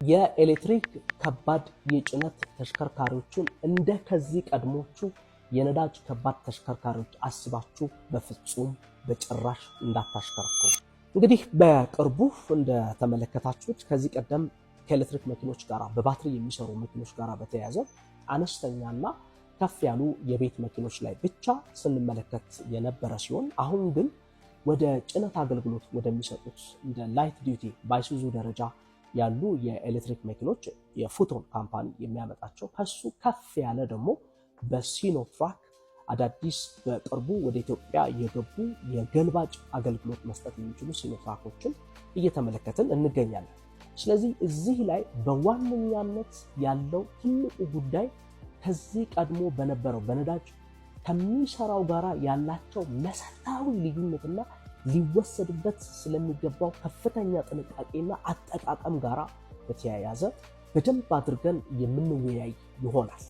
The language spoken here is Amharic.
የኤሌክትሪክ ከባድ የጭነት ተሽከርካሪዎችን እንደ ከዚህ ቀድሞቹ የነዳጅ ከባድ ተሽከርካሪዎች አስባችሁ በፍጹም በጭራሽ እንዳታሽከረክሩ። እንግዲህ በቅርቡ እንደተመለከታችሁት ከዚህ ቀደም ከኤሌክትሪክ መኪኖች ጋር በባትሪ የሚሰሩ መኪኖች ጋር በተያያዘ አነስተኛና ከፍ ያሉ የቤት መኪኖች ላይ ብቻ ስንመለከት የነበረ ሲሆን አሁን ግን ወደ ጭነት አገልግሎት ወደሚሰጡት እንደ ላይት ዲዩቲ ባይሱዙ ደረጃ ያሉ የኤሌክትሪክ መኪኖች የፉቶን ካምፓኒ የሚያመጣቸው ከሱ ከፍ ያለ ደግሞ በሲኖትራክ አዳዲስ በቅርቡ ወደ ኢትዮጵያ የገቡ የገልባጭ አገልግሎት መስጠት የሚችሉ ሲኖትራኮችን እየተመለከትን እንገኛለን። ስለዚህ እዚህ ላይ በዋነኛነት ያለው ትልቁ ጉዳይ ከዚህ ቀድሞ በነበረው በነዳጅ ከሚሰራው ጋራ ያላቸው መሰረታዊ ልዩነትና ሊወሰድበት ስለሚገባው ከፍተኛ ጥንቃቄና አጠቃቀም ጋራ በተያያዘ በደንብ አድርገን የምንወያይ ይሆናል።